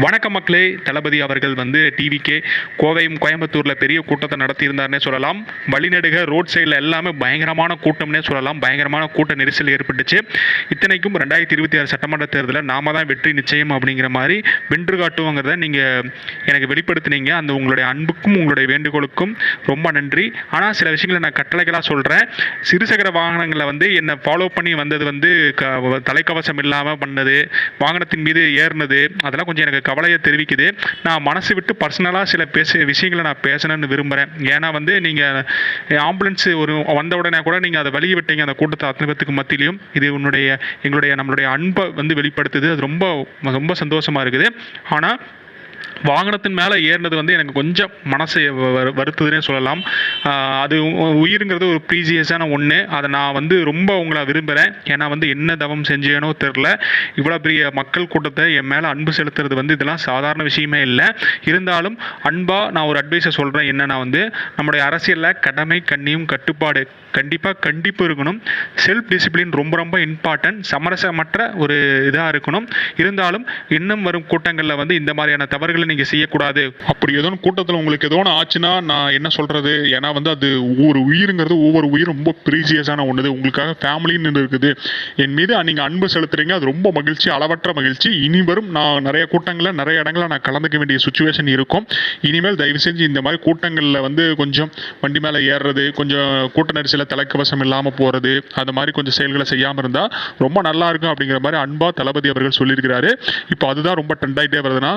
வணக்க மக்களே. தளபதி அவர்கள் வந்து டிவிக்கே கோவையும் கோயம்புத்தூரில் பெரிய கூட்டத்தை நடத்தியிருந்தார்னே சொல்லலாம். வழிநெடுக ரோட் சைடில் எல்லாமே பயங்கரமான கூட்டம்னே சொல்லலாம். பயங்கரமான கூட்ட நெரிசல் ஏற்பட்டுச்சு. இத்தனைக்கும் 2026 சட்டமன்ற தேர்தலில் நாம தான் வெற்றி நிச்சயம் அப்படிங்கிற மாதிரி வென்று காட்டுவோங்கிறத நீங்கள் எனக்கு வெளிப்படுத்தினீங்க. அந்த உங்களுடைய அன்புக்கும் உங்களுடைய வேண்டுகோளுக்கும் ரொம்ப நன்றி. ஆனால் சில விஷயங்களை நான் கட்டளைகளாக சொல்கிறேன். சிறுசக்கர வாகனங்களில் வந்து என்னை ஃபாலோ பண்ணி வந்தது வந்து தலைக்கவசம் இல்லாமல் பண்ணது, வாகனத்தின் மீது ஏறினது, அதெல்லாம் கொஞ்சம் எனக்கு கவலையை தெரிவிக்குது. நான் மனசு விட்டு பர்சனலாக சில விஷயங்களை நான் பேசணும்னு விரும்புகிறேன். ஏன்னா வந்து நீங்கள் ஆம்புலன்ஸ் வந்த உடனே கூட நீங்கள் அதை வெளியே விட்டீங்க அந்த கூட்டத்தை அத்தனை பேத்துக்கு மத்தியிலையும். இது நம்மளுடைய அன்பை வந்து வெளிப்படுத்துது. அது ரொம்ப ரொம்ப சந்தோஷமாக இருக்குது. ஆனால் வாகனத்தின் மேலே ஏறினது வந்து எனக்கு கொஞ்சம் மனசை வருத்துதுன்னே சொல்லலாம். அது உயிருங்கிறது ஒரு ப்ரீசியஸான ஒன்று. அதை நான் வந்து ரொம்ப உங்களை விரும்புகிறேன். ஏன்னா வந்து என்ன தவம் செஞ்சேனோ தெரில, இவ்வளோ பெரிய மக்கள் கூட்டத்தை என் மேலே அன்பு செலுத்துறது வந்து இதெல்லாம் சாதாரண விஷயமே இல்லை. இருந்தாலும் அன்பாக நான் ஒரு அட்வைஸை சொல்கிறேன். என்னன்னா வந்து நம்முடைய அரசியலில் கடமை, கண்ணியம், கட்டுப்பாடு கண்டிப்பு இருக்கணும். செல்ஃப் டிசிப்ளின் ரொம்ப ரொம்ப இம்பார்ட்டன்ட். சமரசமற்ற ஒரு இதாக இருக்கணும். இருந்தாலும் இன்னும் வரும் கூட்டங்களில் வந்து இந்த மாதிரியான தவறுகளை நீங்கள் செய்யக்கூடாது. அப்படி ஏதோ கூட்டத்தில் உங்களுக்கு ஏதோ ஆச்சுன்னா நான் என்ன சொல்கிறது? ஏன்னா வந்து அது ஒவ்வொரு உயிருங்கிறது ஒவ்வொரு உயிரும் ரொம்ப ப்ரீசியஸான ஒன்று. உங்களுக்காக ஃபேமிலின்னு இருக்குது. என் மீது நீங்கள் அன்பு செலுத்துறீங்க. அது ரொம்ப மகிழ்ச்சி, அளவற்ற மகிழ்ச்சி. இனி வரும் நான் நிறைய கூட்டங்களில் நிறைய இடங்களில் நான் கலந்துக்க வேண்டிய சுச்சுவேஷன் இருக்கும். இனிமேல் தயவு செஞ்சு இந்த மாதிரி கூட்டங்களில் வந்து கொஞ்சம் வண்டி மேலே ஏறுறது, கொஞ்சம் கூட்ட நெரிசலில் தலைக்கவசம் இல்லாமல் போகிறது, அது மாதிரி கொஞ்சம் செயல்களை செய்யாமல் இருந்தால் ரொம்ப நல்லா இருக்கும் அப்படிங்கிற மாதிரி அன்பா தளபதி அவர்கள் சொல்லியிருக்கிறாரு. இப்போ அதுதான் ரொம்ப ட்ரெண்ட் ஆகிட்டே வருதுன்னா